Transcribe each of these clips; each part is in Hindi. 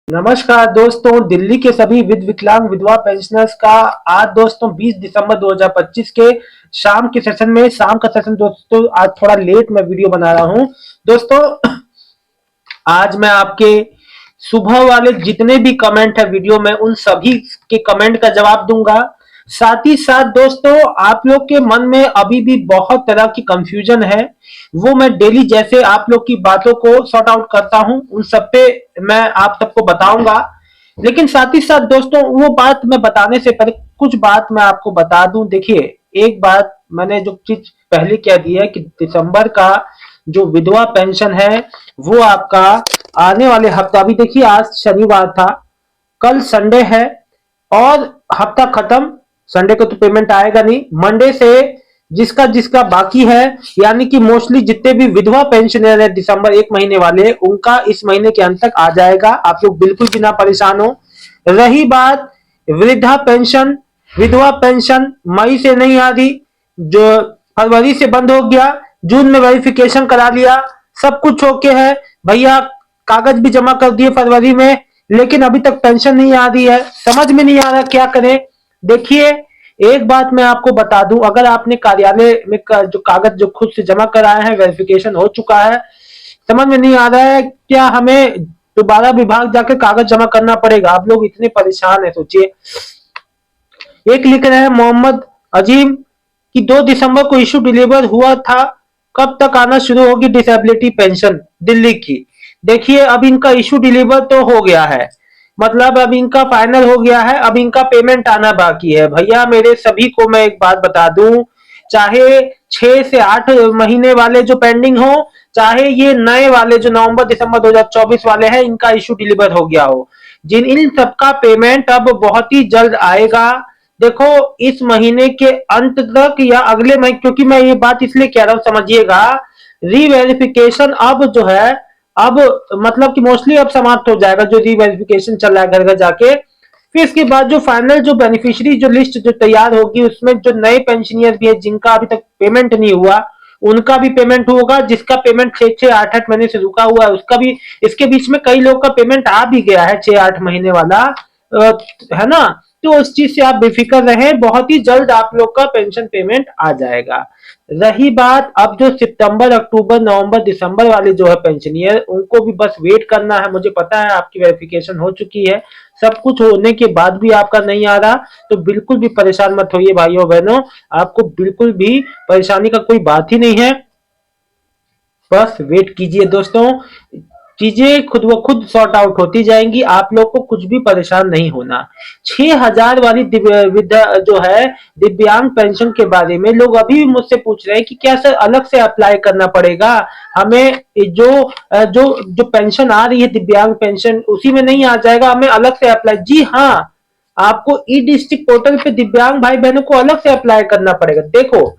नमस्कार दोस्तों, दिल्ली के सभी विकलांग विधवा पेंशनर्स का आज दोस्तों 20 दिसंबर 2025 के शाम के सेशन में शाम का सेशन दोस्तों आज थोड़ा लेट मैं वीडियो बना रहा हूं। दोस्तों आज मैं आपके सुबह वाले जितने भी कमेंट है वीडियो में उन सभी के कमेंट का जवाब दूंगा। साथ ही साथ दोस्तों आप लोग के मन में अभी भी बहुत तरह की कंफ्यूजन है, वो मैं डेली जैसे आप लोग की बातों को सॉर्ट आउट करता हूं उन सब पे मैं आप सबको बताऊंगा। लेकिन साथ ही साथ दोस्तों वो बात मैं बताने से पहले कुछ बात मैं आपको बता दूं। देखिए, एक बात मैंने जो चीज पहले कह दी है कि दिसंबर का जो विधवा पेंशन है वो आपका आने वाले हफ्ता, अभी देखिए आज शनिवार था, कल संडे है और हफ्ता खत्म। संडे को तो पेमेंट आएगा नहीं, मंडे से जिसका जिसका बाकी है, यानी कि मोस्टली जितने भी विधवा पेंशनर है दिसंबर एक महीने वाले, उनका इस महीने के अंत तक आ जाएगा। आप लोग बिल्कुल भी ना परेशान हो। रही बात वृद्धा पेंशन, विधवा पेंशन मई से नहीं आ रही, जो फरवरी से बंद हो गया, जून में वेरिफिकेशन करा लिया, सब कुछ ओके है भैया, कागज भी जमा कर दिए फरवरी में, लेकिन अभी तक पेंशन नहीं आ रही है। समझ में नहीं आ रहा क्या करें। देखिए, एक बात मैं आपको बता दूं, अगर आपने कार्यालय में जो कागज जो खुद से जमा कराए हैं, वेरिफिकेशन हो चुका है, समझ में नहीं आ रहा है क्या हमें दोबारा विभाग जाकर कागज जमा करना पड़ेगा। आप लोग इतने परेशान है, सोचिए। एक लिख रहे हैं मोहम्मद अजीम कि 2 दिसंबर को इशू डिलीवर हुआ था, कब तक आना शुरू होगी डिसेबिलिटी पेंशन दिल्ली की। देखिए, अब इनका इशू डिलीवर तो हो गया है, मतलब अब इनका फाइनल हो गया है, अब इनका पेमेंट आना बाकी है। भैया मेरे सभी को मैं एक बात बता दूं, चाहे 6 से 8 महीने वाले जो पेंडिंग हो, चाहे ये नए वाले जो नवंबर दिसंबर 2024 वाले हैं, इनका इशू डिलीवर हो गया हो, जिन इन सबका पेमेंट अब बहुत ही जल्द आएगा। देखो, इस महीने के अंत तक या अगले महीने, क्योंकि मैं ये बात इसलिए कह रहा हूं समझिएगा, रीवेरिफिकेशन अब जो है, अब मतलब कि मोस्टली अब समाप्त हो जाएगा, जो रीवेरिफिकेशन चल रहा है घर घर जाके। फिर इसके बाद जो फाइनल जो बेनिफिशियरी जो लिस्ट जो तैयार होगी, उसमें जो नए पेंशनियर भी है जिनका अभी तक पेमेंट नहीं हुआ, उनका भी पेमेंट होगा। जिसका पेमेंट 6-6 8-8 महीने से रुका हुआ है उसका भी, इसके बीच में कई लोग का पेमेंट आ भी गया है 6-8 महीने वाला, है ना। तो उस चीज से आप बेफिक्र रहें, बहुत ही जल्द आप लोग का पेंशन पेमेंट आ जाएगा। रही बात अब जो सितंबर अक्टूबर नवंबर दिसंबर वाले जो है पेंशनियर, उनको भी बस वेट करना है। मुझे पता है आपकी वेरिफिकेशन हो चुकी है, सब कुछ होने के बाद भी आपका नहीं आ रहा, तो बिल्कुल भी परेशान मत होइए भाइयों बहनों, आपको बिल्कुल भी परेशानी का कोई बात ही नहीं है। बस वेट कीजिए दोस्तों, चीजें खुद ब खुद सॉर्ट आउट होती जाएंगी, आप लोग को कुछ भी परेशान नहीं होना। 6,000 वाली जो है दिव्यांग पेंशन के बारे में लोग अभी भी मुझसे पूछ रहे हैं कि क्या सर अलग से अप्लाई करना पड़ेगा हमें, जो जो जो पेंशन आ रही है दिव्यांग पेंशन उसी में नहीं आ जाएगा, हमें अलग से अप्लाई। जी हाँ, आपको ई डिस्ट्रिक्ट पोर्टल पे दिव्यांग भाई बहनों को अलग से अप्लाई करना पड़ेगा। देखो,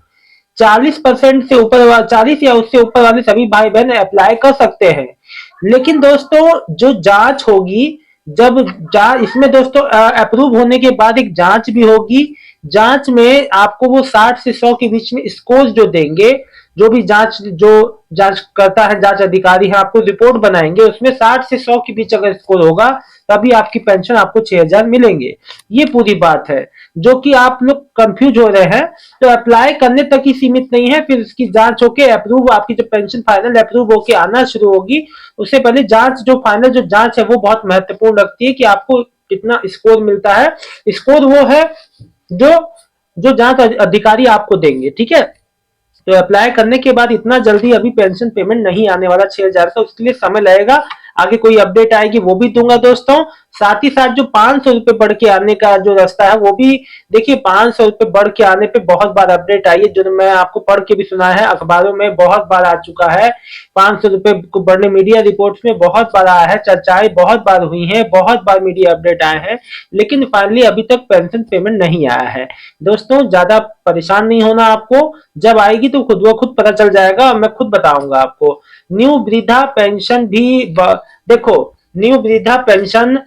40% से ऊपर, 40 या उससे ऊपर वाले सभी भाई बहन अप्लाई कर सकते हैं, लेकिन दोस्तों जो जांच होगी, जब जांच इसमें दोस्तों अप्रूव होने के बाद एक जांच भी होगी। जांच में आपको वो 60 से 100 के बीच में स्कोर जो देंगे, जो भी जांच करता है, जांच अधिकारी है, आपको रिपोर्ट बनाएंगे, उसमें 60 से 100 के बीच अगर स्कोर होगा तभी आपकी पेंशन आपको 6,000 मिलेंगे। ये पूरी बात है, जो कि आप लोग कंफ्यूज हो रहे हैं। तो अप्लाई करने तक ही सीमित नहीं है, फिर इसकी जांच होके अप्रूव, आपकी जो पेंशन फाइनल अप्रूव होके आना शुरू होगी, उससे पहले जांच, जो फाइनल जो जांच है वो बहुत महत्वपूर्ण रखती है कि आपको कितना स्कोर मिलता है। स्कोर वो है जो जो जांच अधिकारी आपको देंगे, ठीक है। तो अप्लाई करने के बाद इतना जल्दी अभी पेंशन पेमेंट नहीं आने वाला 6,000 का, उसके लिए समय लगेगा। आगे कोई अपडेट आएगी वो भी दूंगा दोस्तों। साथ ही साथ जो 500 रुपए बढ़ के आने का जो रास्ता है वो भी, देखिए 500 रुपए बढ़ के आने पे बहुत बार अपडेट आई है, जो मैं आपको पढ़ के भी सुना है, अखबारों में बहुत बार आ चुका है। 500 रुपए को बढ़ने मीडिया रिपोर्ट्स में बहुत बार आया है, चर्चाएं बहुत बार हुई है, बहुत बार मीडिया अपडेट आए हैं, लेकिन फाइनली अभी तक पेंशन पेमेंट नहीं आया है। दोस्तों ज्यादा परेशान नहीं होना आपको, जब आएगी तो खुद ब खुद पता चल जाएगा, मैं खुद बताऊंगा आपको। न्यू वृद्धा पेंशन भी देखो, न्यू वृद्धा पेंशन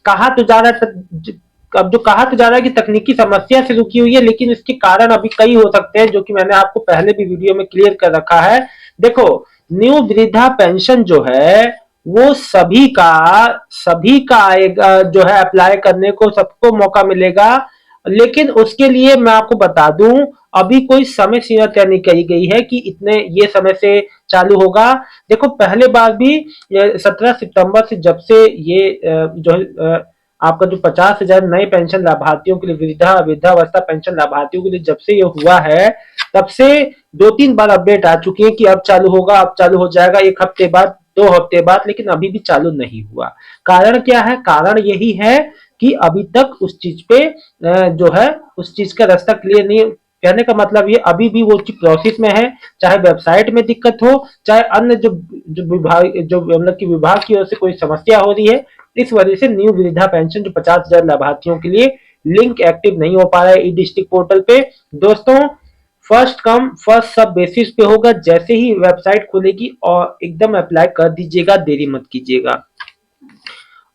कहा तो जा रहा है, अब जो कहा तो जा रहा है कि तकनीकी समस्या से रुकी हुई है, लेकिन इसके कारण अभी कई हो सकते हैं, जो कि मैंने आपको पहले भी वीडियो में क्लियर कर रखा है। देखो, न्यू वृद्धा पेंशन जो है वो सभी का आएगा, जो है अप्लाई करने को सबको मौका मिलेगा। लेकिन उसके लिए मैं आपको बता दूं, अभी कोई समय सीमा तय नहीं करी गई है कि इतने ये समय से चालू होगा। देखो पहले बार भी 17 सितंबर से जब से ये जो आपका जो 50,000 नए पेंशन लाभार्थियों के लिए, वृद्धावस्था पेंशन लाभार्थियों के लिए जब से ये हुआ है, तब से 2-3 बार अपडेट आ चुकी है कि अब चालू होगा, अब चालू हो जाएगा, 1 हफ्ते बाद, 2 हफ्ते बाद, लेकिन अभी भी चालू नहीं हुआ। कारण क्या है? कारण यही है कि अभी तक उस चीज पे जो है उस चीज का रास्ता क्लियर नहीं। कहने का मतलब ये अभी भी वो चीज प्रोसेस में है, चाहे वेबसाइट में दिक्कत हो, चाहे अन्य जो जो विभाग जो मतलब की विभाग की ओर से कोई समस्या हो रही है। इस वजह से न्यू वृद्धा पेंशन जो 50,000 लाभार्थियों के लिए लिंक एक्टिव नहीं हो पा रहा है ई डिस्ट्रिक्ट पोर्टल पे। दोस्तों फर्स्ट कम फर्स्ट सब बेसिस पे होगा, जैसे ही वेबसाइट खुलेगी और एकदम अप्लाई कर दीजिएगा, देरी मत कीजिएगा।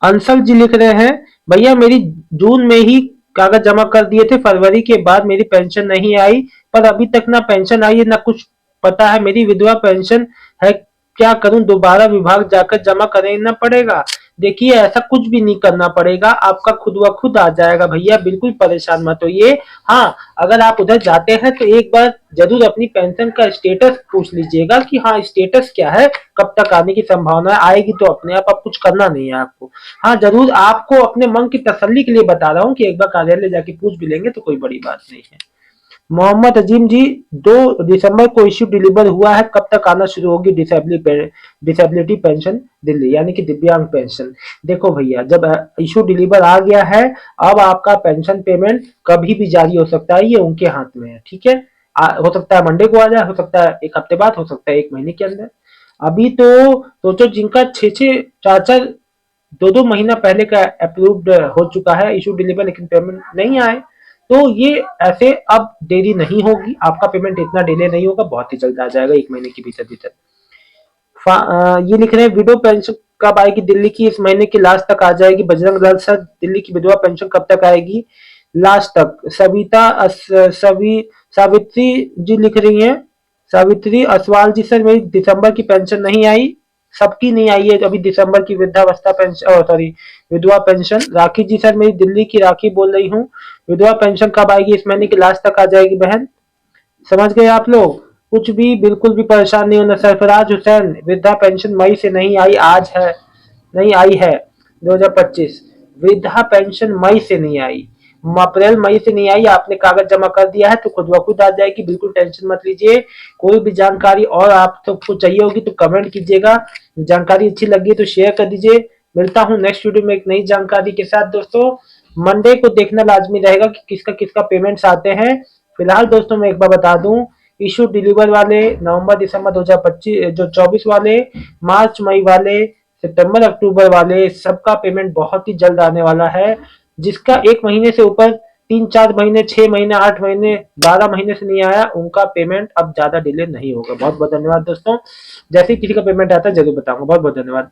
अंशल जी लिख रहे हैं, भैया मेरी जून में ही कागज जमा कर दिए थे, फरवरी के बाद मेरी पेंशन नहीं आई, पर अभी तक ना पेंशन आई है ना कुछ पता है, मेरी विधवा पेंशन है, क्या करूं? दोबारा विभाग जाकर जमा करना पड़ेगा? देखिए ऐसा कुछ भी नहीं करना पड़ेगा, आपका खुद व खुद आ जाएगा भैया, बिल्कुल परेशान मत होइए। हाँ, अगर आप उधर जाते हैं तो एक बार जरूर अपनी पेंशन का स्टेटस पूछ लीजिएगा कि हाँ स्टेटस क्या है, कब तक आने की संभावना है, आएगी तो अपने आप कुछ करना नहीं है आपको। हाँ जरूर, आपको अपने मन की तसल्ली के लिए बता रहा हूँ कि एक बार कार्यालय जाके पूछ भी लेंगे तो कोई बड़ी बात नहीं है। मोहम्मद अजीम जी, 2 दिसंबर को इश्यू डिलीवर हुआ है, कब तक आना शुरू होगी डिसेबिलिटी पेंशन दिल्ली, यानी कि दिव्यांग पेंशन? देखो भैया, जब इश्यू डिलीवर आ गया है, अब आपका पेंशन पेमेंट कभी भी जारी हो सकता है, ये उनके हाथ में है, ठीक है। हो सकता है मंडे को आ जाए, हो सकता है 1 हफ्ते बाद, हो सकता है 1 महीने के अंदर। अभी तो सोचो जिनका 6-6 4-4 2-2 महीना पहले का अप्रूव्ड हो चुका है इशू डिलीवर, लेकिन पेमेंट नहीं आए, तो ये ऐसे अब देरी नहीं होगी, आपका पेमेंट इतना डिले नहीं होगा, बहुत ही जल्द आ जाएगा 1 महीने के भीतर भीतर। ये लिख रहे हैं विडो पेंशन कब आएगी दिल्ली की? इस महीने की लास्ट तक आ जाएगी। बजरंग दल सर, दिल्ली की विधवा पेंशन कब तक आएगी? लास्ट तक। सावित्री जी लिख रही हैं, सावित्री असवाल जी, सर मेरी दिसंबर की पेंशन नहीं आई, सबकी नहीं आई है अभी दिसंबर की वृद्धावस्था पेंशन, सॉरी विधवा पेंशन। राखी जी, सर मेरी दिल्ली की राखी बोल रही हूँ, विधवा पेंशन कब आएगी? इस महीने की लास्ट तक आ जाएगी बहन। समझ गए आप लोग? कुछ भी बिल्कुल भी परेशान नहीं होना। सरफराज हुसैन, वृद्धा पेंशन मई से नहीं आई, आज है, नहीं आई है 2025, वृद्धा पेंशन मई से नहीं आई, अप्रैल मई से नहीं आई, आपने कागज जमा कर दिया है तो खुद ब खुद आ जाएगी, बिल्कुल टेंशन मत लीजिए। कोई भी जानकारी और आप सबको चाहिए होगी तो कमेंट कीजिएगा, जानकारी अच्छी लगी तो शेयर कर दीजिए। मिलता हूँ नेक्स्ट वीडियो में एक नई जानकारी के साथ दोस्तों। मंडे को देखना लाजमी रहेगा कि किसका किसका पेमेंट्स आते हैं। फिलहाल दोस्तों मैं एक बार बता दूं, इशू डिलीवर वाले नवंबर दिसंबर 2025 जो 24 वाले, मार्च मई वाले, सितंबर अक्टूबर वाले, सबका पेमेंट बहुत ही जल्द आने वाला है। जिसका 1 महीने से ऊपर 3-4 महीने, 6 महीने, 8 महीने, 12 महीने से नहीं आया, उनका पेमेंट अब ज्यादा डिले नहीं होगा। बहुत बहुत धन्यवाद दोस्तों, जैसे ही किसी का पेमेंट आता है जरूर बताऊंगा। बहुत बहुत धन्यवाद।